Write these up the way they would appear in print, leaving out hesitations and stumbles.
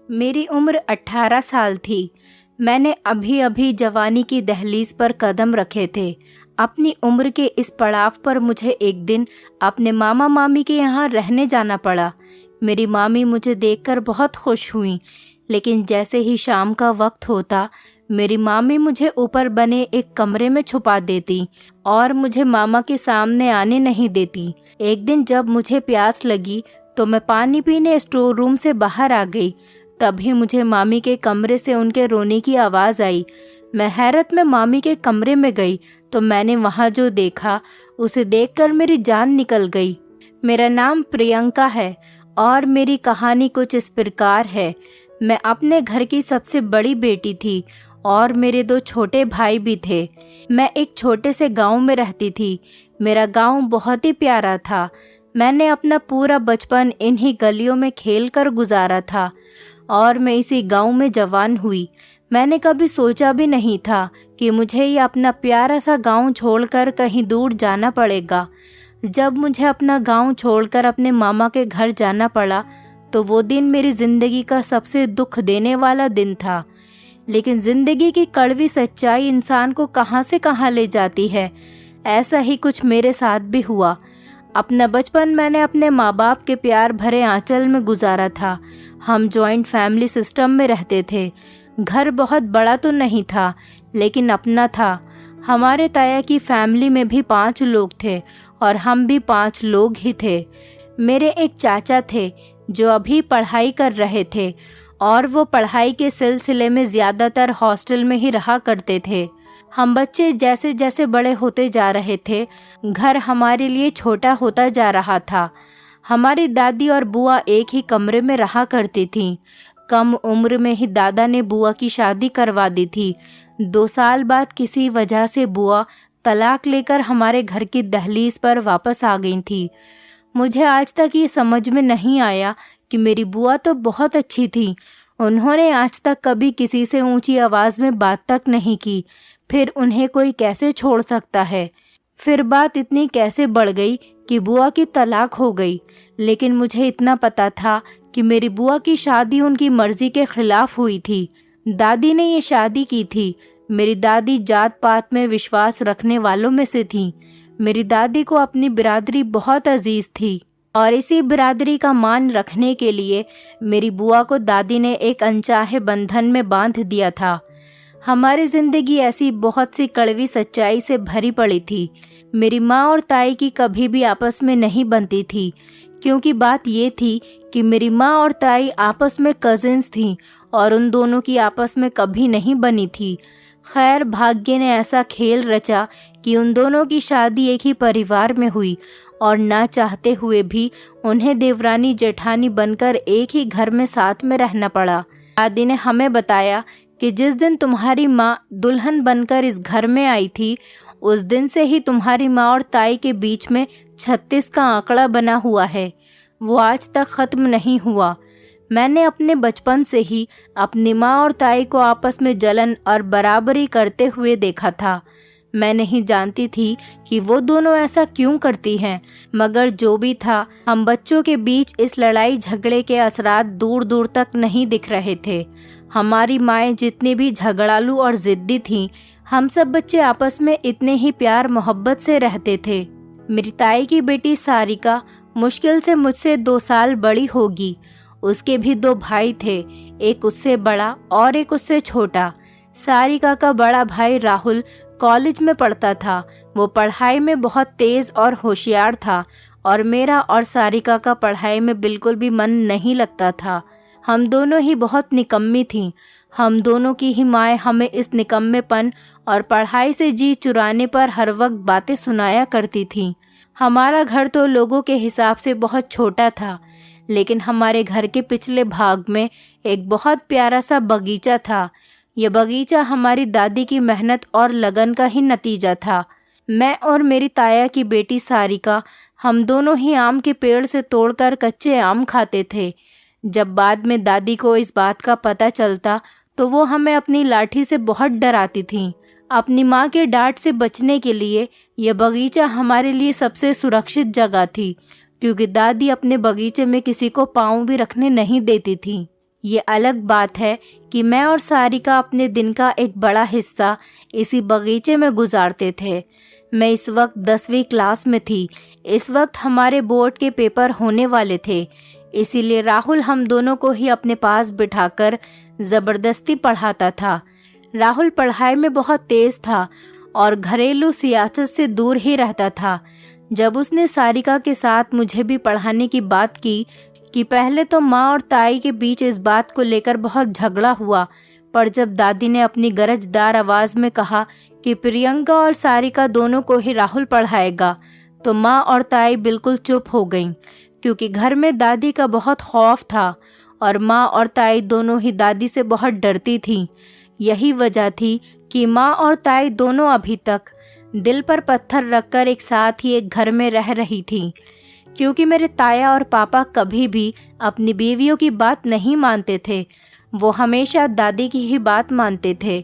मेरी उम्र 18 साल थी। मैंने अभी अभी जवानी की दहलीज पर कदम रखे थे। अपनी उम्र के इस पड़ाव पर मुझे एक दिन अपने मामा मामी के यहाँ रहने जाना पड़ा। मेरी मामी मुझे देखकर बहुत खुश हुई, लेकिन जैसे ही शाम का वक्त होता मेरी मामी मुझे ऊपर बने एक कमरे में छुपा देती और मुझे मामा के सामने आने नहीं देती। एक दिन जब मुझे प्यास लगी तो मैं पानी पीने स्टोर रूम से बाहर आ गई। तभी मुझे मामी के कमरे से उनके रोने की आवाज़ आई। मैं हैरत में मामी के कमरे में गई तो मैंने वहाँ जो देखा उसे देखकर मेरी जान निकल गई। मेरा नाम प्रियंका है और मेरी कहानी कुछ इस प्रकार है। मैं अपने घर की सबसे बड़ी बेटी थी और मेरे 2 छोटे भाई भी थे। मैं एक छोटे से गांव में रहती थी। मेरा गांव बहुत ही प्यारा था। मैंने अपना पूरा बचपन इन्हीं गलियों में खेलकर गुजारा था और मैं इसी गांव में जवान हुई। मैंने कभी सोचा भी नहीं था कि मुझे ये अपना प्यारा सा गांव छोड़कर कहीं दूर जाना पड़ेगा। जब मुझे अपना गांव छोड़कर अपने मामा के घर जाना पड़ा तो वो दिन मेरी ज़िंदगी का सबसे दुख देने वाला दिन था। लेकिन ज़िंदगी की कड़वी सच्चाई इंसान को कहां से कहां ले जाती है। ऐसा ही कुछ मेरे साथ भी हुआ। अपना बचपन मैंने अपने माँ बाप के प्यार भरे आंचल में गुजारा था। हम जॉइंट फैमिली सिस्टम में रहते थे। घर बहुत बड़ा तो नहीं था, लेकिन अपना था। हमारे ताया की फैमिली में भी 5 लोग थे और हम भी 5 लोग ही थे। मेरे एक चाचा थे जो अभी पढ़ाई कर रहे थे और वो पढ़ाई के सिलसिले में ज़्यादातर हॉस्टल में ही रहा करते थे। हम बच्चे जैसे जैसे बड़े होते जा रहे थे, घर हमारे लिए छोटा होता जा रहा था। हमारी दादी और बुआ एक ही कमरे में रहा करती थीं। कम उम्र में ही दादा ने बुआ की शादी करवा दी थी। 2 साल बाद किसी वजह से बुआ तलाक लेकर हमारे घर की दहलीज पर वापस आ गई थी। मुझे आज तक ये समझ में नहीं आया कि मेरी बुआ तो बहुत अच्छी थी। उन्होंने आज तक कभी किसी से ऊंची आवाज़ में बात तक नहीं की। फिर उन्हें कोई कैसे छोड़ सकता है। फिर बात इतनी कैसे बढ़ गई कि बुआ की तलाक हो गई। लेकिन मुझे इतना पता था कि मेरी बुआ की शादी उनकी मर्जी के खिलाफ हुई थी। दादी ने ये शादी की थी। मेरी दादी जात पात में विश्वास रखने वालों में से थी। मेरी दादी को अपनी बिरादरी बहुत अजीज थी और इसी बिरादरी का मान रखने के लिए मेरी बुआ को दादी ने एक अनचाहे बंधन में बांध दिया था। हमारी ज़िंदगी ऐसी बहुत सी कड़वी सच्चाई से भरी पड़ी थी। मेरी माँ और ताई की कभी भी आपस में नहीं बनती थी, क्योंकि बात ये थी कि मेरी माँ और ताई आपस में कजिन्स थीं और उन दोनों की आपस में कभी नहीं बनी थी। खैर, भाग्य ने ऐसा खेल रचा कि उन दोनों की शादी एक ही परिवार में हुई और ना चाहते हुए भी उन्हें देवरानी जेठानी बनकर एक ही घर में साथ में रहना पड़ा। दादी ने हमें बताया कि जिस दिन तुम्हारी माँ दुल्हन बनकर इस घर में आई थी, उस दिन से ही तुम्हारी माँ और ताई के बीच में 36 का आंकड़ा बना हुआ है। वो आज तक ख़त्म नहीं हुआ। मैंने अपने बचपन से ही अपनी माँ और ताई को आपस में जलन और बराबरी करते हुए देखा था। मैं नहीं जानती थी कि वो दोनों ऐसा क्यों करती हैं, मगर जो भी था, हम बच्चों के बीच इस लड़ाई झगड़े के असरात दूर दूर तक नहीं दिख रहे थे। हमारी माएँ जितनी भी झगड़ालू और ज़िद्दी थीं, हम सब बच्चे आपस में इतने ही प्यार मोहब्बत से रहते थे। मेरी ताई की बेटी सारिका मुश्किल से मुझसे 2 साल बड़ी होगी। उसके भी 2 भाई थे, एक उससे बड़ा और एक उससे छोटा। सारिका का बड़ा भाई राहुल कॉलेज में पढ़ता था। वो पढ़ाई में बहुत तेज़ और होशियार था और मेरा और सारिका का पढ़ाई में बिल्कुल भी मन नहीं लगता था। हम दोनों ही बहुत निकम्मी थीं। हम दोनों की ही माएँ हमें इस निकम्मेपन और पढ़ाई से जी चुराने पर हर वक्त बातें सुनाया करती थीं। हमारा घर तो लोगों के हिसाब से बहुत छोटा था, लेकिन हमारे घर के पिछले भाग में एक बहुत प्यारा सा बगीचा था। यह बगीचा हमारी दादी की मेहनत और लगन का ही नतीजा था। मैं और मेरी ताया की बेटी सारिका, हम दोनों ही आम के पेड़ से तोड़कर कच्चे आम खाते थे। जब बाद में दादी को इस बात का पता चलता तो वो हमें अपनी लाठी से बहुत डराती थीं। अपनी माँ के डांट से बचने के लिए यह बगीचा हमारे लिए सबसे सुरक्षित जगह थी, क्योंकि दादी अपने बगीचे में किसी को पाँव भी रखने नहीं देती थी। ये अलग बात है कि मैं और सारिका अपने दिन का एक बड़ा हिस्सा इसी बगीचे में गुजारते थे। मैं इस वक्त 10वीं क्लास में थी। इस वक्त हमारे बोर्ड के पेपर होने वाले थे, इसीलिए राहुल हम दोनों को ही अपने पास बिठाकर ज़बरदस्ती पढ़ाता था। राहुल पढ़ाई में बहुत तेज़ था और घरेलू सियासत से दूर ही रहता था। जब उसने सारिका के साथ मुझे भी पढ़ाने की बात की कि पहले तो माँ और ताई के बीच इस बात को लेकर बहुत झगड़ा हुआ, पर जब दादी ने अपनी गरजदार आवाज़ में कहा कि प्रियंका और सारिका दोनों को ही राहुल पढ़ाएगा, तो माँ और ताई बिल्कुल चुप हो गईं, क्योंकि घर में दादी का बहुत खौफ था और माँ और ताई दोनों ही दादी से बहुत डरती थीं। यही वजह थी कि माँ और ताई दोनों अभी तक दिल पर पत्थर रखकर एक साथ ही एक घर में रह रही थीं, क्योंकि मेरे ताया और पापा कभी भी अपनी बीवियों की बात नहीं मानते थे। वो हमेशा दादी की ही बात मानते थे।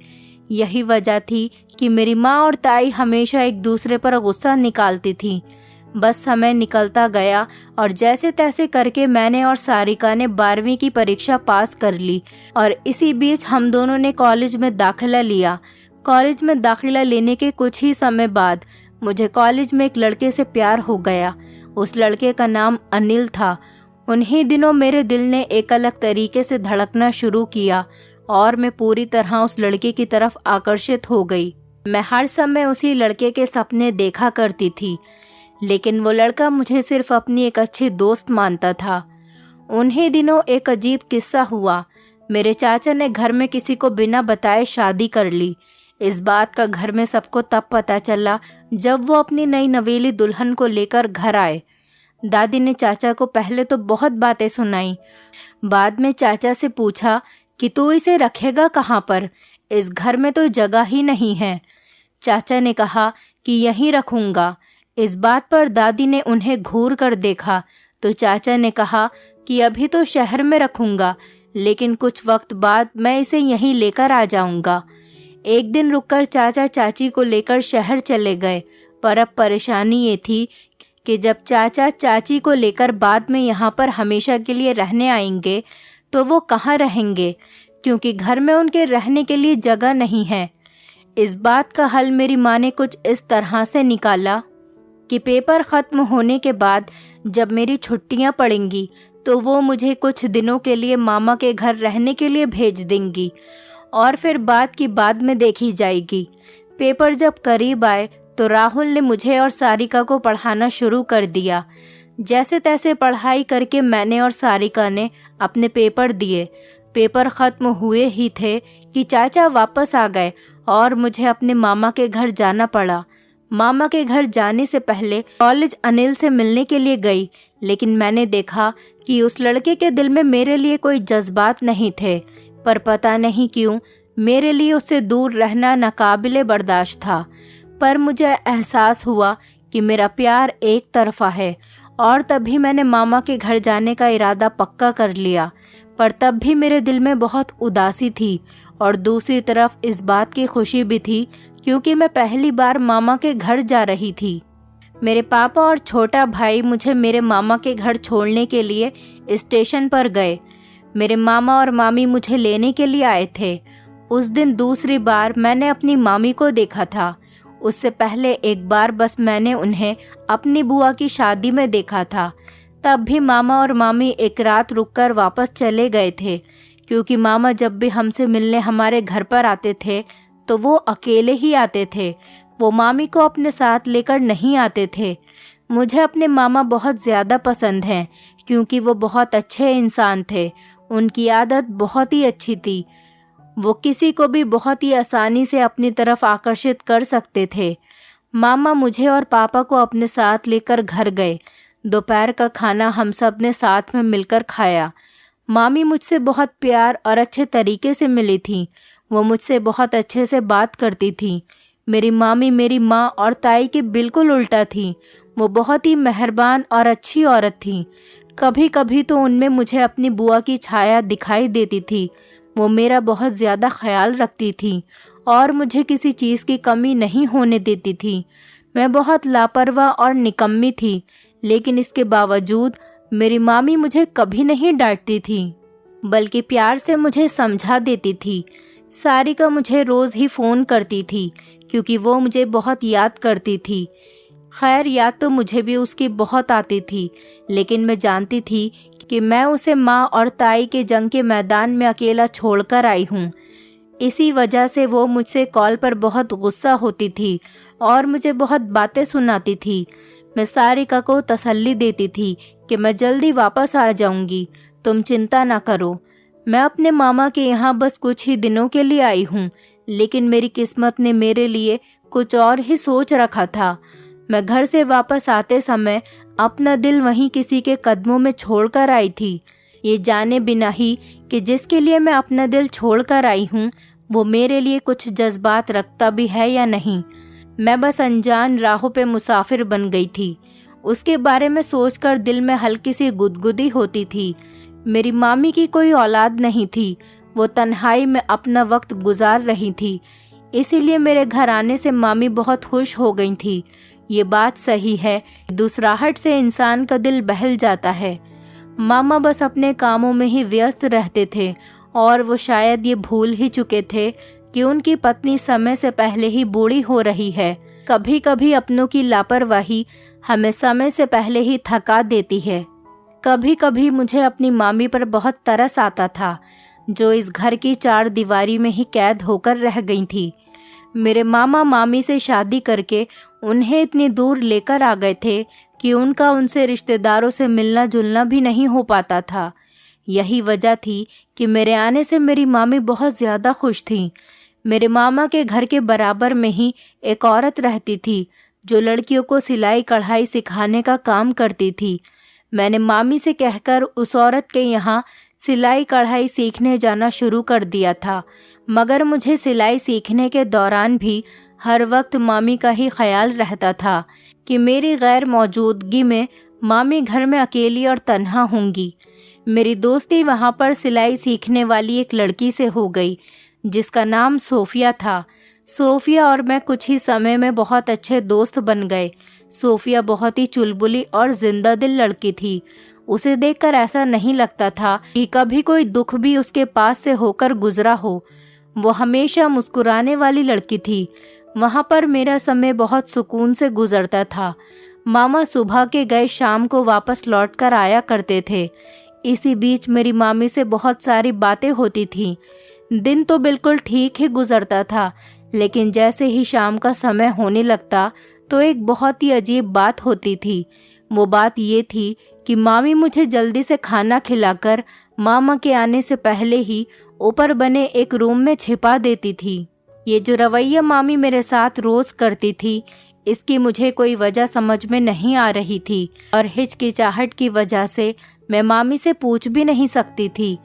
यही वजह थी कि मेरी माँ और ताई हमेशा एक दूसरे पर गुस्सा निकालती थीं। बस समय निकलता गया और जैसे तैसे करके मैंने और सारिका ने 12वीं की परीक्षा पास कर ली और इसी बीच हम दोनों ने कॉलेज में दाखिला लिया। कॉलेज में दाखिला लेने के कुछ ही समय बाद मुझे कॉलेज में एक लड़के से प्यार हो गया। उस लड़के का नाम अनिल था। उन्हीं दिनों मेरे दिल ने एक अलग तरीके से धड़कना शुरू किया और मैं पूरी तरह उस लड़के की तरफ आकर्षित हो गई। मैं हर समय उसी लड़के के सपने देखा करती थी, लेकिन वो लड़का मुझे सिर्फ अपनी एक अच्छी दोस्त मानता था। उन्हीं दिनों एक अजीब किस्सा हुआ। मेरे चाचा ने घर में किसी को बिना बताए शादी कर ली। इस बात का घर में सबको तब पता चला जब वो अपनी नई नवेली दुल्हन को लेकर घर आए। दादी ने चाचा को पहले तो बहुत बातें सुनाई। बाद में चाचा से पूछा कि तू इसे रखेगा कहाँ पर, इस घर में तो जगह ही नहीं है। चाचा ने कहा कि यहीं रखूँगा। इस बात पर दादी ने उन्हें घूर कर देखा तो चाचा ने कहा कि अभी तो शहर में रखूँगा, लेकिन कुछ वक्त बाद मैं इसे यहीं लेकर आ जाऊँगा। एक दिन रुककर चाचा चाची को लेकर शहर चले गए, पर अब परेशानी ये थी कि जब चाचा चाची को लेकर बाद में यहाँ पर हमेशा के लिए रहने आएंगे तो वो कहाँ रहेंगे, क्योंकि घर में उनके रहने के लिए जगह नहीं है। इस बात का हल मेरी माँ ने कुछ इस तरह से निकाला कि पेपर ख़त्म होने के बाद जब मेरी छुट्टियाँ पड़ेंगी तो वो मुझे कुछ दिनों के लिए मामा के घर रहने के लिए भेज देंगी और फिर बात की बाद में देखी जाएगी। पेपर जब करीब आए तो राहुल ने मुझे और सारिका को पढ़ाना शुरू कर दिया। जैसे तैसे पढ़ाई करके मैंने और सारिका ने अपने पेपर दिए। पेपर ख़त्म हुए ही थे कि चाचा वापस आ गए और मुझे अपने मामा के घर जाना पड़ा। मामा के घर जाने से पहले कॉलेज अनिल से मिलने के लिए गई, लेकिन मैंने देखा कि उस लड़के के दिल में मेरे लिए कोई जज्बात नहीं थे, पर पता नहीं क्यों मेरे लिए उससे दूर रहना नाकाबिले बर्दाश्त था। पर मुझे एहसास हुआ कि मेरा प्यार एक तरफा है और तभी मैंने मामा के घर जाने का इरादा पक्का कर लिया। पर तब भी मेरे दिल में बहुत उदासी थी और दूसरी तरफ इस बात की खुशी भी थी क्योंकि मैं पहली बार मामा के घर जा रही थी। मेरे पापा और छोटा भाई मुझे मेरे मामा के घर छोड़ने के लिए स्टेशन पर गए। मेरे मामा और मामी मुझे लेने के लिए आए थे। उस दिन दूसरी बार मैंने अपनी मामी को देखा था। उससे पहले एक बार बस मैंने उन्हें अपनी बुआ की शादी में देखा था। तब भी मामा और मामी एक रात रुककर वापस चले गए थे, क्योंकि मामा जब भी हमसे मिलने हमारे घर पर आते थे तो वो अकेले ही आते थे। वो मामी को अपने साथ लेकर नहीं आते थे। मुझे अपने मामा बहुत ज़्यादा पसंद हैं क्योंकि वो बहुत अच्छे इंसान थे। उनकी आदत बहुत ही अच्छी थी। वो किसी को भी बहुत ही आसानी से अपनी तरफ आकर्षित कर सकते थे। मामा मुझे और पापा को अपने साथ लेकर घर गए। दोपहर का खाना हम सब ने साथ में मिलकर खाया। मामी मुझसे बहुत प्यार और अच्छे तरीके से मिली थी। वो मुझसे बहुत अच्छे से बात करती थी। मेरी मामी मेरी माँ और ताई के बिल्कुल उल्टा थी। वो बहुत ही मेहरबान और अच्छी औरत थी। कभी कभी तो उनमें मुझे अपनी बुआ की छाया दिखाई देती थी। वो मेरा बहुत ज़्यादा ख्याल रखती थी और मुझे किसी चीज़ की कमी नहीं होने देती थी। मैं बहुत लापरवाह और निकम्मी थी, लेकिन इसके बावजूद मेरी मामी मुझे कभी नहीं डांटती थी। बल्कि प्यार से मुझे समझा देती थी। सारिका मुझे रोज़ ही फ़ोन करती थी क्योंकि वो मुझे बहुत याद करती थी। खैर, याद तो मुझे भी उसकी बहुत आती थी, लेकिन मैं जानती थी कि मैं उसे माँ और ताई के जंग के मैदान में अकेला छोड़कर आई हूँ। इसी वजह से वो मुझसे कॉल पर बहुत गुस्सा होती थी और मुझे बहुत बातें सुनाती थी। मैं सारिका को तसल्ली देती थी कि मैं जल्दी वापस आ जाऊंगी, तुम चिंता ना करो। मैं अपने मामा के यहाँ बस कुछ ही दिनों के लिए आई हूँ, लेकिन मेरी किस्मत ने मेरे लिए कुछ और ही सोच रखा था। मैं घर से वापस आते समय अपना दिल वहीं किसी के कदमों में छोड़कर आई थी, ये जाने बिना ही कि जिसके लिए मैं अपना दिल छोड़कर आई हूँ वो मेरे लिए कुछ जज्बात रखता भी है या नहीं। मैं बस अनजान राहों पे मुसाफिर बन गई थी। उसके बारे में सोचकर दिल में हल्की सी गुदगुदी होती थी। मेरी मामी की कोई औलाद नहीं थी, वो तन्हाई में अपना वक्त गुजार रही थी, इसीलिए मेरे घर आने से मामी बहुत खुश हो गई थी। ये बात सही है, दूसराहट से इंसान का दिल बहल जाता है। मामा बस अपने कामों में ही व्यस्त रहते थे और वो शायद ये भूल ही चुके थे कि उनकी पत्नी समय से पहले ही बूढ़ी हो रही है। कभी कभी अपनों की लापरवाही हमें समय से पहले ही थका देती है। कभी कभी मुझे अपनी मामी पर बहुत तरस आता था, जो इस घर की चार दीवारी में ही कैद होकर रह गई थी। मेरे मामा मामी से शादी करके उन्हें इतनी दूर लेकर आ गए थे कि उनका उनसे रिश्तेदारों से मिलना जुलना भी नहीं हो पाता था। यही वजह थी कि मेरे आने से मेरी मामी बहुत ज़्यादा खुश थीं। मेरे मामा के घर के बराबर में ही एक औरत रहती थी जो लड़कियों को सिलाई कढ़ाई सिखाने का काम करती थी। मैंने मामी से कहकर उस औरत के यहाँ सिलाई कढ़ाई सीखने जाना शुरू कर दिया था, मगर मुझे सिलाई सीखने के दौरान भी हर वक्त मामी का ही ख्याल रहता था कि मेरी गैर मौजूदगी में मामी घर में अकेली और तन्हा होंगी। मेरी दोस्ती वहाँ पर सिलाई सीखने वाली एक लड़की से हो गई जिसका नाम सोफिया था। सोफिया और मैं कुछ ही समय में बहुत अच्छे दोस्त बन गए। सोफिया बहुत ही चुलबुली और जिंदा दिल लड़की थी। उसे देखकर ऐसा नहीं लगता था कि कभी कोई दुख भी उसके पास से होकर गुजरा हो। वो हमेशा मुस्कुराने वाली लड़की थी। वहाँ पर मेरा समय बहुत सुकून से गुजरता था। मामा सुबह के गए शाम को वापस लौट कर आया करते थे। इसी बीच मेरी मामी से बहुत सारी बातें होती थीं। दिन तो बिल्कुल ठीक ही गुजरता था, लेकिन जैसे ही शाम का समय होने लगता तो एक बहुत ही अजीब बात होती थी। वो बात ये थी कि मामी मुझे जल्दी से खाना खिलाकर मामा के आने से पहले ही ऊपर बने एक रूम में छिपा देती थी। ये जो रवैया मामी मेरे साथ रोज करती थी, इसकी मुझे कोई वजह समझ में नहीं आ रही थी और हिचकिचाहट की वजह से मैं मामी से पूछ भी नहीं सकती थी।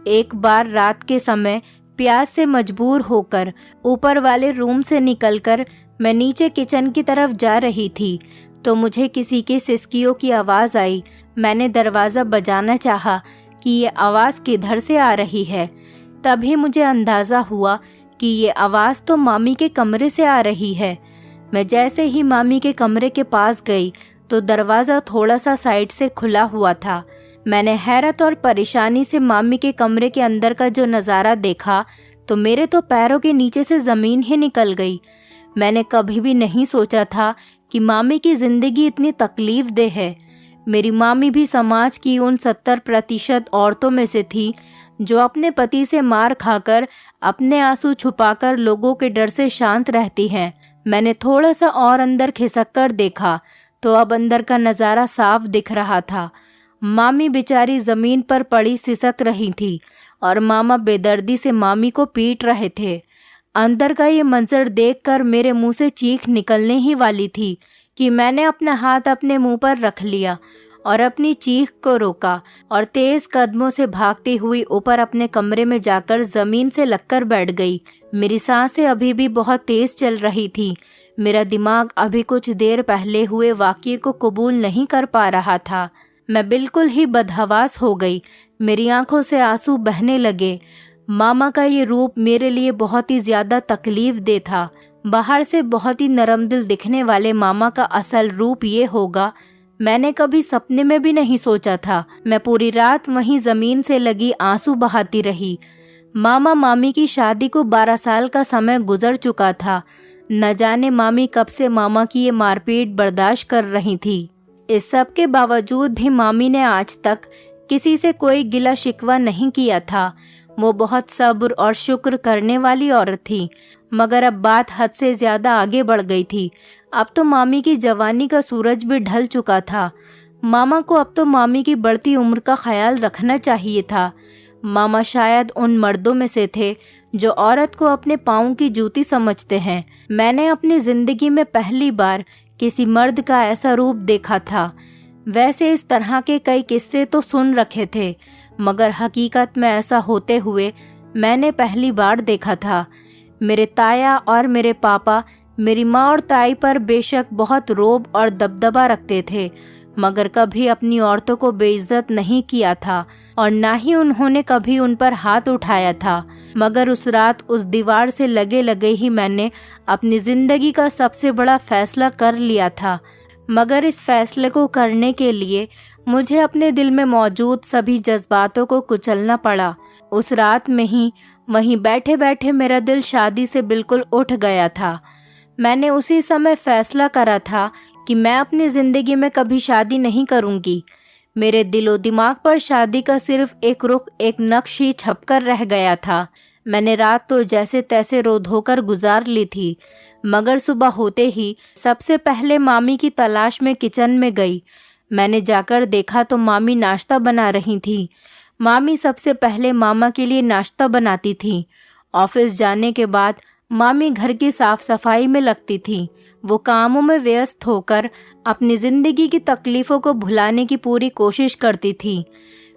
एक बार रात के समय प्यास से मजबूर होकर ऊपर वाले रूम से निकलकर मैं नीचे किचन की तरफ जा रही थी तो मुझे किसी की सिसकियों की आवाज़ आई। मैंने दरवाज़ा बजाना चाहा कि ये आवाज़ किधर से आ रही है। तभी मुझे अंदाज़ा हुआ कि ये आवाज़ तो मामी के कमरे से आ रही है। मैं जैसे ही मामी के कमरे के पास गई तो दरवाज़ा थोड़ा सा साइड से खुला हुआ था। मैंने हैरत और परेशानी से मामी के कमरे के अंदर का जो नज़ारा देखा तो मेरे तो पैरों के नीचे से ज़मीन ही निकल गई। मैंने कभी भी नहीं सोचा था कि मामी की ज़िंदगी इतनी तकलीफ दे है। मेरी मामी भी समाज की उन 70% औरतों में से थी जो अपने पति से मार खाकर अपने आंसू छुपाकर लोगों के डर से शांत रहती हैं। मैंने थोड़ा सा और अंदर खिसक कर देखा तो अब अंदर का नज़ारा साफ दिख रहा था। मामी बेचारी ज़मीन पर पड़ी सिसक रही थी और मामा बेदर्दी से मामी को पीट रहे थे। अंदर का ये मंजर देखकर मेरे मुंह से चीख निकलने ही वाली थी कि मैंने अपना हाथ अपने मुंह पर रख लिया और अपनी चीख को रोका और तेज कदमों से भागती हुई ऊपर अपने कमरे में जाकर ज़मीन से लगकर बैठ गई। मेरी सांसें अभी भी बहुत तेज चल रही थी। मेरा दिमाग अभी कुछ देर पहले हुए वाक़ये को कबूल नहीं कर पा रहा था। मैं बिल्कुल ही बदहवास हो गई। मेरी आंखों से आंसू बहने लगे। मामा का ये रूप मेरे लिए बहुत ही ज़्यादा तकलीफ दे था। बाहर से बहुत ही नरम दिल दिखने वाले मामा का असल रूप ये होगा मैंने कभी सपने में भी नहीं सोचा था। मैं पूरी रात वहीं जमीन से लगी आंसू बहाती रही। मामा मामी की शादी को 12 साल का समय गुजर चुका था। न जाने मामी कब से मामा की ये मारपीट बर्दाश्त कर रही थी। इस सब के बावजूद भी मामी ने आज तक किसी से कोई गिला शिकवा नहीं किया था। वो बहुत सब्र और शुक्र करने वाली औरत थी। मगर अब बात हद से ज़्यादा आगे बढ़ गई थी। अब तो मामी की जवानी का सूरज भी ढल चुका था। मामा को अब तो मामी की बढ़ती उम्र का ख्याल रखना चाहिए था। मामा शायद उन मर्दों में से थे जो औरत को अपने पाँव की जूती समझते हैं। मैंने अपनी ज़िंदगी में पहली बार किसी मर्द का ऐसा रूप देखा था। वैसे इस तरह के कई किस्से तो सुन रखे थे, मगर हकीकत में ऐसा होते हुए मैंने पहली बार देखा था। मेरे ताया और मेरे पापा मेरी माँ और ताई पर बेशक बहुत रोब और दबदबा रखते थे, मगर कभी अपनी औरतों को बेइज्जत नहीं किया था और ना ही उन्होंने कभी उन पर हाथ उठाया था। मगर उस रात उस दीवार से लगे लगे ही मैंने अपनी ज़िंदगी का सबसे बड़ा फैसला कर लिया था। मगर इस फैसले को करने के लिए मुझे अपने दिल में मौजूद सभी जज्बातों को कुचलना पड़ा। उस रात में ही वहीं बैठे बैठे मेरा दिल शादी से बिल्कुल उठ गया था। मैंने उसी समय फैसला करा था कि मैं अपनी ज़िंदगी में कभी शादी नहीं करूँगी। मेरे दिलो दिमाग पर शादी का सिर्फ एक रुख, एक नक्श ही छपकर रह गया था। मैंने रात तो जैसे तैसे रो धोकर गुजार ली थी, मगर सुबह होते ही सबसे पहले मामी की तलाश में किचन में गई। मैंने जाकर देखा तो मामी नाश्ता बना रही थी। मामी सबसे पहले मामा के लिए नाश्ता बनाती थी। ऑफिस जाने के बाद मामी घर की साफ सफाई में लगती थी। वो कामों में व्यस्त होकर अपनी ज़िंदगी की तकलीफ़ों को भुलाने की पूरी कोशिश करती थी।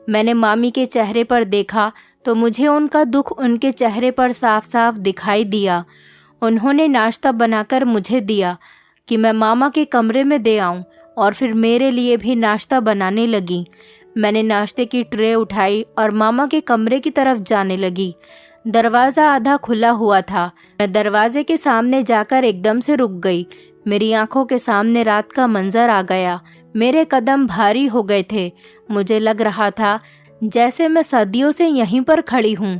मैंने मामी के चेहरे पर देखा तो मुझे उनका दुख उनके चेहरे पर साफ साफ दिखाई दिया। उन्होंने नाश्ता बनाकर मुझे दिया कि मैं मामा के कमरे में दे आऊं और फिर मेरे लिए भी नाश्ता बनाने लगी। मैंने नाश्ते की ट्रे उठाई और मामा के कमरे की तरफ जाने लगी। दरवाज़ा आधा खुला हुआ था। मैं दरवाजे के सामने जाकर एकदम से रुक गई। मेरी आंखों के सामने रात का मंजर आ गया। मेरे कदम भारी हो गए थे। मुझे लग रहा था जैसे मैं सदियों से यहीं पर खड़ी हूँ।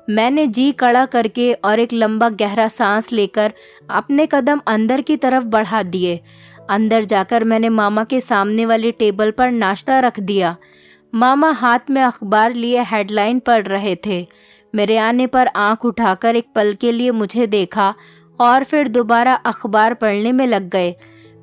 मैंने जी कड़ा करके और एक लंबा गहरा सांस लेकर अपने कदम अंदर की तरफ बढ़ा दिए। अंदर जाकर मैंने मामा के सामने वाली टेबल पर नाश्ता रख दिया। मामा हाथ में अखबार लिए हेडलाइन पढ़ रहे थे। मेरे आने पर आंख उठाकर एक पल के लिए मुझे देखा और फिर दोबारा अखबार पढ़ने में लग गए।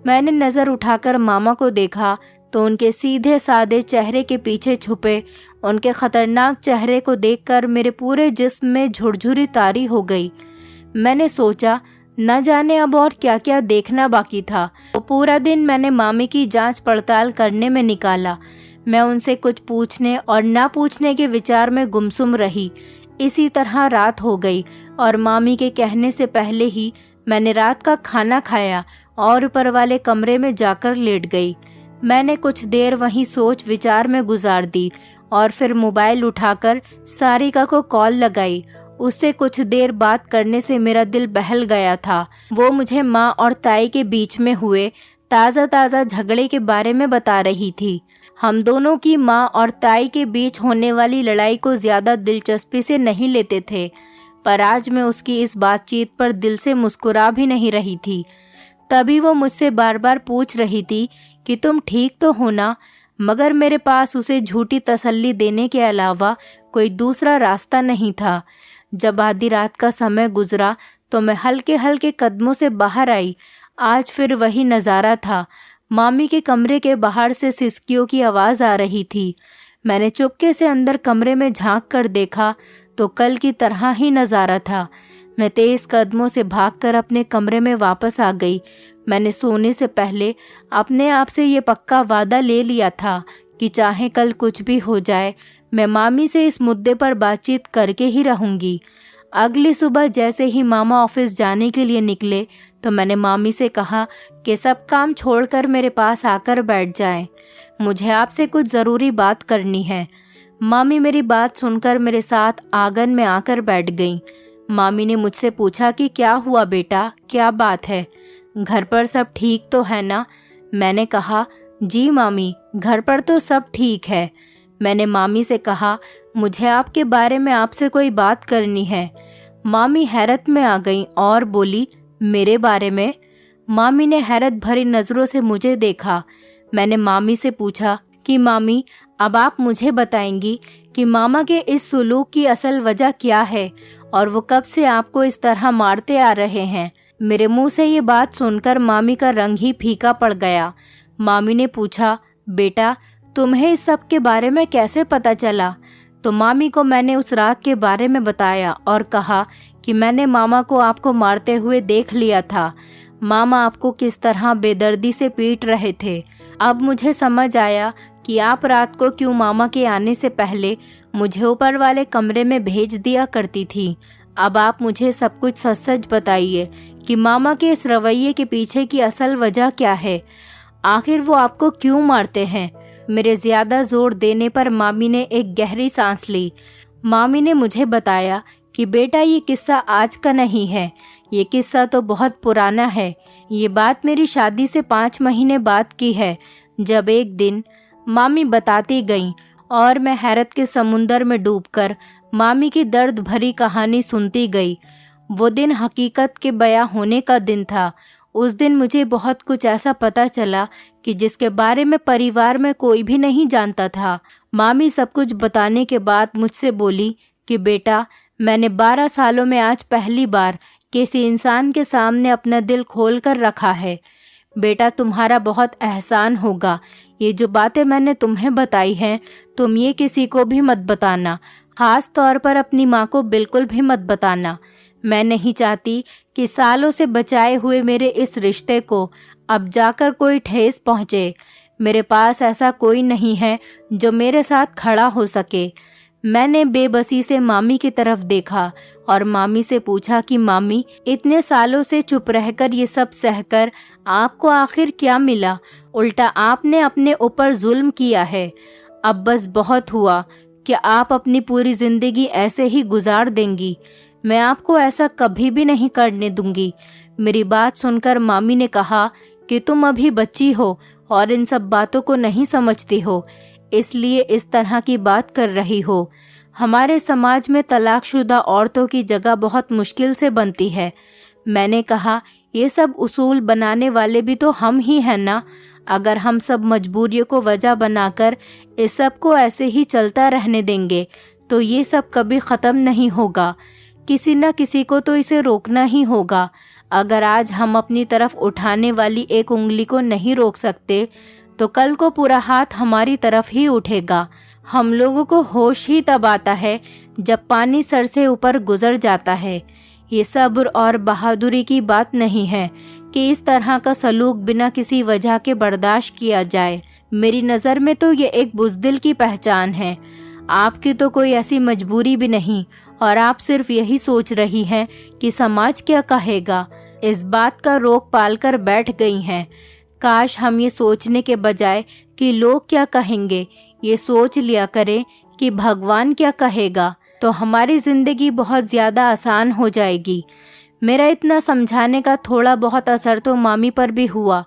मैंने नज़र उठाकर मामा को देखा तो उनके सीधे सादे चेहरे के पीछे छुपे उनके खतरनाक चेहरे को देखकर मेरे पूरे जिस्म में झुरझुरी तारी हो गई। मैंने सोचा न जाने अब और क्या क्या देखना बाकी था। वो पूरा दिन मैंने मामी की जांच पड़ताल करने में निकाला। मैं उनसे कुछ पूछने और ना पूछने के विचार में गुमसुम रही। इसी तरह रात हो गई और मामी के कहने से पहले ही मैंने रात का खाना खाया और ऊपर वाले कमरे में जाकर लेट गई। मैंने कुछ देर वहीं सोच विचार में गुजार दी और फिर मोबाइल उठाकर सारिका को कॉल लगाई। उससे कुछ देर बात करने से मेरा दिल बहल गया था। वो मुझे माँ और ताई के बीच में हुए ताज़ा झगड़े के बारे में बता रही थी। हम दोनों की माँ और ताई के बीच होने वाली लड़ाई को ज़्यादा दिलचस्पी से नहीं लेते थे, पर आज मैं उसकी इस बातचीत पर दिल से मुस्कुरा भी नहीं रही थी। तभी वो मुझसे बार बार पूछ रही थी कि तुम ठीक तो हो ना, मगर मेरे पास उसे झूठी तसल्ली देने के अलावा कोई दूसरा रास्ता नहीं था। जब आधी रात का समय गुजरा तो मैं हल्के हल्के कदमों से बाहर आई। आज फिर वही नज़ारा था। मामी के कमरे के बाहर से सिसकियों की आवाज़ आ रही थी। मैंने चुपके से अंदर कमरे में झांक कर देखा तो कल की तरह ही नज़ारा था। मैं तेज़ कदमों से भागकर अपने कमरे में वापस आ गई। मैंने सोने से पहले अपने आप से ये पक्का वादा ले लिया था कि चाहे कल कुछ भी हो जाए, मैं मामी से इस मुद्दे पर बातचीत करके ही रहूँगी। अगली सुबह जैसे ही मामा ऑफिस जाने के लिए निकले तो मैंने मामी से कहा कि सब काम छोड़कर मेरे पास आकर बैठ जाएं। मुझे आपसे कुछ ज़रूरी बात करनी है। मामी मेरी बात सुनकर मेरे साथ आंगन में आकर बैठ गईं। मामी ने मुझसे पूछा कि क्या हुआ बेटा, क्या बात है, घर पर सब ठीक तो है ना? मैंने कहा जी मामी, घर पर तो सब ठीक है। मैंने मामी से कहा, मुझे आपके बारे में आपसे कोई बात करनी है। मामी हैरत में आ गईं और बोली, मेरे बारे में? मामी ने हैरत भरी नज़रों से मुझे देखा। मैंने मामी से पूछा कि मामी, अब आप मुझे बताएंगी कि मामा के इस सुलूक की असल वजह क्या है और वो कब से आपको इस तरह मारते आ रहे हैं। मेरे मुंह से ये बात सुनकर मामी का रंग ही फीका पड़ गया। मामी ने पूछा, बेटा तुम्हें इस सब के बारे में कैसे पता चला? तो मामी को मैंने उस रात के बारे में बताया और कहा कि मैंने मामा को आपको मारते हुए देख लिया था। मामा आपको किस तरह बेदर्दी से पीट रहे थे। अब मुझे समझ आया कि आप रात को क्यों मामा के आने से पहले मुझे ऊपर वाले कमरे में भेज दिया करती थी। अब आप मुझे सब कुछ सच सच बताइए कि मामा के इस रवैये के पीछे की असल वजह क्या है। आखिर वो आपको क्यों मारते हैं? मेरे ज्यादा जोर देने पर मामी ने एक गहरी सांस ली। मामी ने मुझे बताया कि बेटा, ये किस्सा आज का नहीं है, ये किस्सा तो बहुत पुराना है। ये बात मेरी शादी से 5 महीने बाद की है, जब एक दिन मामी बताती गईं और मैं हैरत के समुंदर में डूबकर मामी की दर्द भरी कहानी सुनती गई। वो दिन हकीकत के बयां होने का दिन था। उस दिन मुझे बहुत कुछ ऐसा पता चला कि जिसके बारे में परिवार में कोई भी नहीं जानता था। मामी सब कुछ बताने के बाद मुझसे बोली कि बेटा, मैंने 12 सालों में आज पहली बार किसी इंसान के सामने अपना दिल खोल कर रखा है। बेटा, तुम्हारा बहुत एहसान होगा। ये जो बातें मैंने तुम्हें बताई हैं, तुम ये किसी को भी मत बताना, खास तौर पर अपनी माँ को बिल्कुल भी मत बताना। मैं नहीं चाहती कि सालों से बचाए हुए मेरे इस रिश्ते को अब जाकर कोई ठेस पहुँचे। मेरे पास ऐसा कोई नहीं है जो मेरे साथ खड़ा हो सके। मैंने बेबसी से मामी की तरफ देखा और मामी से पूछा कि मामी, इतने सालों से चुप रहकर ये सब सहकर आपको आखिर क्या मिला? उल्टा आपने अपने ऊपर जुल्म किया है। अब बस बहुत हुआ। क्या आप अपनी पूरी जिंदगी ऐसे ही गुजार देंगी? मैं आपको ऐसा कभी भी नहीं करने दूंगी। मेरी बात सुनकर मामी ने कहा कि तुम अभी बच्ची हो और इन सब बातों को नहीं समझती हो, इसलिए इस तरह की बात कर रही हो। हमारे समाज में तलाकशुदा औरतों की जगह बहुत मुश्किल से बनती है। मैंने कहा, ये सब उसूल बनाने वाले भी तो हम ही हैं ना। अगर हम सब मजबूरियों को वजह बनाकर इस सब को ऐसे ही चलता रहने देंगे तो ये सब कभी ख़त्म नहीं होगा। किसी न किसी को तो इसे रोकना ही होगा। अगर आज हम अपनी तरफ उठाने वाली एक उंगली को नहीं रोक सकते तो कल को पूरा हाथ हमारी तरफ ही उठेगा। हम लोगों को होश ही तब आता है जब पानी सर से ऊपर गुजर जाता है। ये सब्र और बहादुरी की बात नहीं है कि इस तरह का सलूक बिना किसी वजह के बर्दाश्त किया जाए। मेरी नज़र में तो ये एक बुज़दिल की पहचान है। आपकी तो कोई ऐसी मजबूरी भी नहीं और आप सिर्फ यही सोच रही हैं कि समाज क्या कहेगा। इस बात का रोक पाल कर बैठ गई हैं। काश हम ये सोचने के बजाय कि लोग क्या कहेंगे, ये सोच लिया करें कि भगवान क्या कहेगा, तो हमारी ज़िंदगी बहुत ज़्यादा आसान हो जाएगी। मेरा इतना समझाने का थोड़ा बहुत असर तो मामी पर भी हुआ।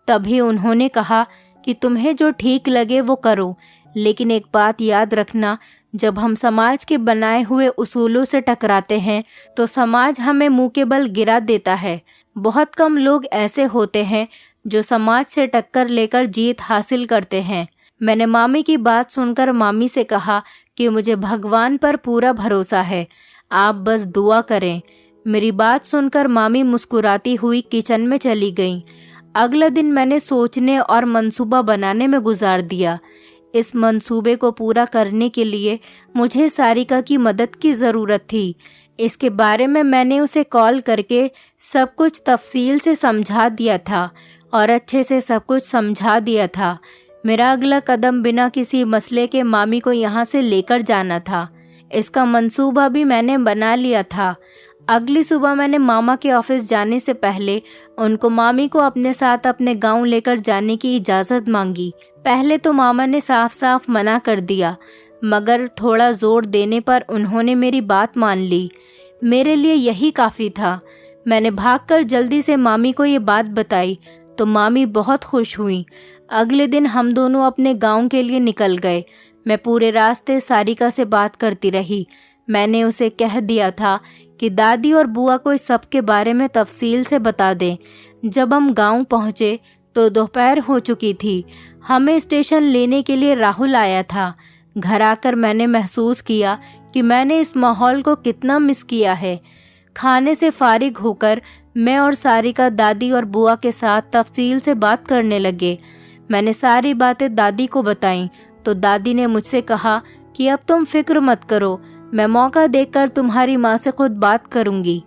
तभी उन्होंने कहा कि तुम्हें जो ठीक लगे वो करो, लेकिन एक बात याद रखना, जब हम समाज के बनाए हुए उसूलों से टकराते हैं तो समाज हमें मुंह के बल गिरा देता है। बहुत कम लोग ऐसे होते हैं जो समाज से टक्कर लेकर जीत हासिल करते हैं। मैंने मामी की बात सुनकर मामी से कहा कि मुझे भगवान पर पूरा भरोसा है, आप बस दुआ करें। मेरी बात सुनकर मामी मुस्कुराती हुई किचन में चली गईं। अगला दिन मैंने सोचने और मंसूबा बनाने में गुजार दिया। इस मंसूबे को पूरा करने के लिए मुझे सारिका की मदद की ज़रूरत थी। इसके बारे में मैंने उसे कॉल करके सब कुछ तफसील से समझा दिया था और अच्छे से सब कुछ समझा दिया था। मेरा अगला कदम बिना किसी मसले के मामी को यहाँ से लेकर जाना था। इसका मंसूबा भी मैंने बना लिया था। अगली सुबह मैंने मामा के ऑफिस जाने से पहले उनको मामी को अपने साथ अपने गांव लेकर जाने की इजाज़त मांगी। पहले तो मामा ने साफ साफ मना कर दिया, मगर थोड़ा ज़ोर देने पर उन्होंने मेरी बात मान ली। मेरे लिए यही काफ़ी था। मैंने भागकर जल्दी से मामी को ये बात बताई तो मामी बहुत खुश हुई। अगले दिन हम दोनों अपने गांव के लिए निकल गए। मैं पूरे रास्ते सारिका से बात करती रही। मैंने उसे कह दिया था कि दादी और बुआ को इस सब के बारे में तफसील से बता दें। जब हम गांव पहुंचे तो दोपहर हो चुकी थी। हमें स्टेशन लेने के लिए राहुल आया था। घर आकर मैंने महसूस किया कि मैंने इस माहौल को कितना मिस किया है। खाने से फारिग होकर मैं और सारिका दादी और बुआ के साथ तफसील से बात करने लगे। मैंने सारी बातें दादी को बताईं तो दादी ने मुझसे कहा कि अब तुम फिक्र मत करो, मैं मौका देखकर तुम्हारी माँ से खुद बात करूंगी।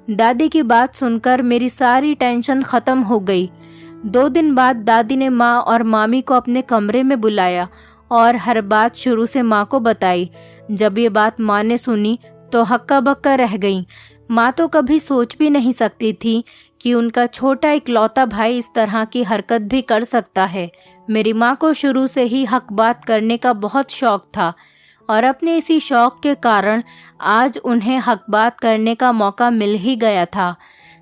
दादी की बात सुनकर मेरी सारी टेंशन खत्म हो गई। 2 दिन बाद दादी ने माँ और मामी को अपने कमरे में बुलाया और हर बात शुरू से माँ को बताई। जब ये बात माँ ने सुनी तो हक्का बक्का रह गई। माँ तो कभी सोच भी नहीं सकती थी कि उनका छोटा इकलौता भाई इस तरह की हरकत भी कर सकता है। मेरी माँ को शुरू से ही हक बात करने का बहुत शौक था और अपने इसी शौक के कारण आज उन्हें हक बात करने का मौका मिल ही गया था।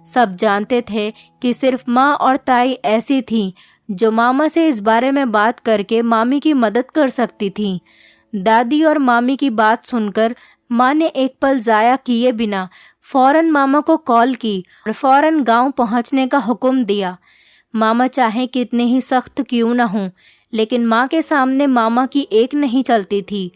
सब जानते थे कि सिर्फ माँ और ताई ऐसी थीं जो मामा से इस बारे में बात करके मामी की मदद कर सकती थीं। दादी और मामी की बात सुनकर माँ ने एक पल ज़ाया किए बिना फौरन मामा को कॉल की और फौरन गांव पहुंचने का हुक्म दिया। मामा चाहे कितने ही सख्त क्यों न हों, लेकिन माँ के सामने मामा की एक नहीं चलती थी।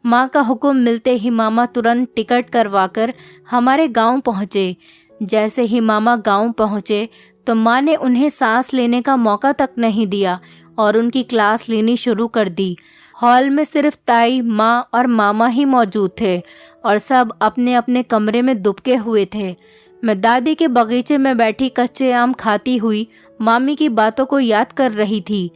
माँ का हुक्म मिलते ही मामा तुरंत टिकट करवाकर हमारे गांव पहुँचे। जैसे ही मामा गांव पहुँचे तो माँ ने उन्हें सांस लेने का मौका तक नहीं दिया और उनकी क्लास लेनी शुरू कर दी। हॉल में सिर्फ ताई, माँ और मामा ही मौजूद थे और सब अपने अपने कमरे में दुबके हुए थे। मैं दादी के बगीचे में बैठी कच्चे आम खाती हुई मामी की बातों को याद कर रही थी।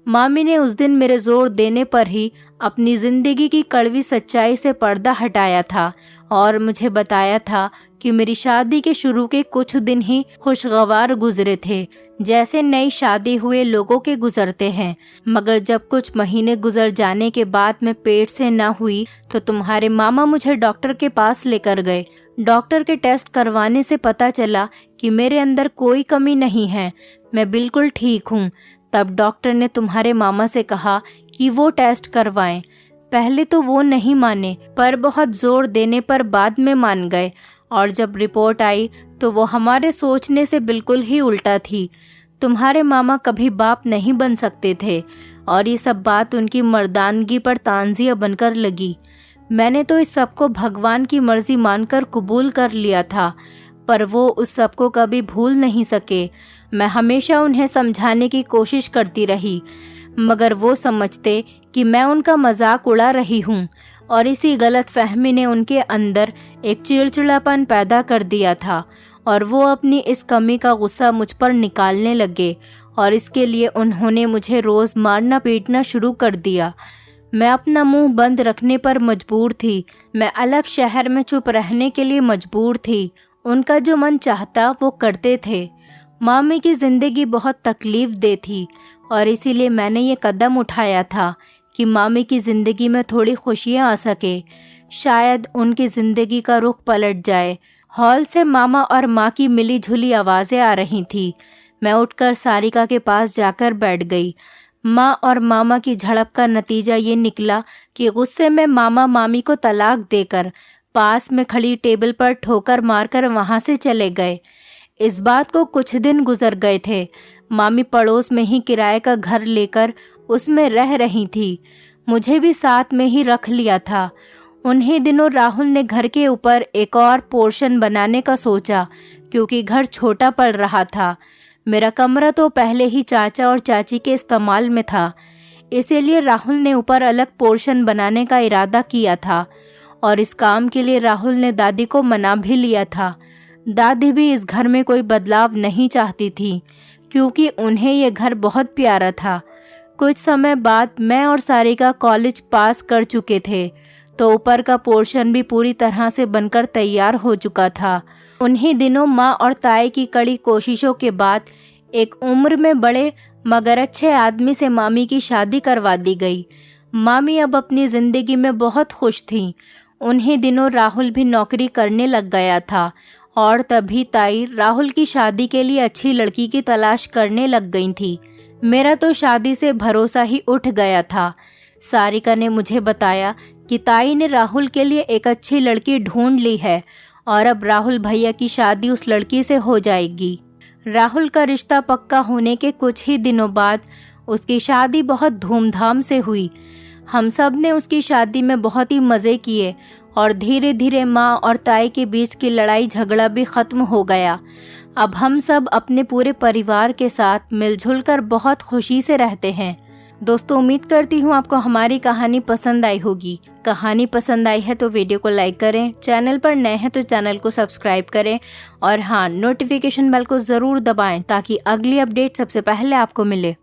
मामी ने उस दिन मेरे जोर देने पर ही अपनी ज़िंदगी की कड़वी सच्चाई से पर्दा हटाया था और मुझे बताया था कि मेरी शादी के शुरू के कुछ दिन ही खुशगवार गुजरे थे, जैसे नई शादी हुए लोगों के गुजरते हैं। मगर जब कुछ महीने गुजर जाने के बाद मैं पेट से न हुई तो तुम्हारे मामा मुझे डॉक्टर के पास लेकर गए। डॉक्टर के टेस्ट करवाने से पता चला कि मेरे अंदर कोई कमी नहीं है, मैं बिल्कुल ठीक हूँ। तब डॉक्टर ने तुम्हारे मामा से कहा कि वो टेस्ट करवाएं। पहले तो वो नहीं माने, पर बहुत जोर देने पर बाद में मान गए और जब रिपोर्ट आई तो वो हमारे सोचने से बिल्कुल ही उल्टा थी। तुम्हारे मामा कभी बाप नहीं बन सकते थे और ये सब बात उनकी मर्दानगी पर तांजिया बनकर लगी। मैंने तो इस सब को भगवान की मर्जी मानकर कबूल कर लिया था, पर वो उस सब को कभी भूल नहीं सके। मैं हमेशा उन्हें समझाने की कोशिश करती रही, मगर वो समझते कि मैं उनका मजाक उड़ा रही हूँ और इसी गलत फहमी ने उनके अंदर एक चिड़चिड़ापन पैदा कर दिया था और वो अपनी इस कमी का गुस्सा मुझ पर निकालने लगे और इसके लिए उन्होंने मुझे रोज़ मारना पीटना शुरू कर दिया। मैं अपना मुंह बंद रखने पर मजबूर थी। मैं अलग शहर में चुप रहने के लिए मजबूर थी। उनका जो मन चाहता वो करते थे। मामी की ज़िंदगी बहुत तकलीफ दे थी और इसीलिए मैंने ये कदम उठाया था कि मामी की ज़िंदगी में थोड़ी खुशियाँ आ सके, शायद उनकी ज़िंदगी का रुख पलट जाए। हॉल से मामा और माँ की मिली जुली आवाज़ें आ रही थी। मैं उठकर सारिका के पास जाकर बैठ गई। माँ और मामा की झड़प का नतीजा ये निकला कि गुस्से में मामा मामी को तलाक देकर पास में खड़ी टेबल पर ठोकर मारकर वहाँ से चले गए। इस बात को कुछ दिन गुजर गए थे। मामी पड़ोस में ही किराए का घर लेकर उसमें रह रही थी। मुझे भी साथ में ही रख लिया था। उन्हीं दिनों राहुल ने घर के ऊपर एक और पोर्शन बनाने का सोचा, क्योंकि घर छोटा पड़ रहा था। मेरा कमरा तो पहले ही चाचा और चाची के इस्तेमाल में था, इसीलिए राहुल ने ऊपर अलग पोर्शन बनाने का इरादा किया था और इस काम के लिए राहुल ने दादी को मना भी लिया था। दादी भी इस घर में कोई बदलाव नहीं चाहती थी, क्योंकि उन्हें यह घर बहुत प्यारा था। कुछ समय बाद मैं और सारिका कॉलेज पास कर चुके थे, तो ऊपर का पोर्शन भी पूरी तरह से बनकर तैयार हो चुका था। उन्हीं दिनों माँ और ताई की कड़ी कोशिशों के बाद एक उम्र में बड़े मगर अच्छे आदमी से मामी की शादी करवा दी गई। मामी अब अपनी ज़िंदगी में बहुत खुश थीं। उन्हीं दिनों राहुल भी नौकरी करने लग गया था और तभी ताई राहुल की शादी के लिए अच्छी लड़की की तलाश करने लग गई थी। मेरा तो शादी से भरोसा ही उठ गया था। सारिका ने मुझे बताया कि ताई ने राहुल के लिए एक अच्छी लड़की ढूंढ ली है और अब राहुल भैया की शादी उस लड़की से हो जाएगी। राहुल का रिश्ता पक्का होने के कुछ ही दिनों बाद उसकी शादी बहुत धूमधाम से हुई। हम सब ने उसकी शादी में बहुत ही मज़े किए और धीरे धीरे माँ और ताई के बीच की लड़ाई झगड़ा भी ख़त्म हो गया। अब हम सब अपने पूरे परिवार के साथ मिलजुल कर बहुत खुशी से रहते हैं। दोस्तों, उम्मीद करती हूँ आपको हमारी कहानी पसंद आई होगी। कहानी पसंद आई है तो वीडियो को लाइक करें, चैनल पर नए हैं तो चैनल को सब्सक्राइब करें और हाँ, नोटिफिकेशन बेल को ज़रूर दबाएं ताकि अगली अपडेट सबसे पहले आपको मिले।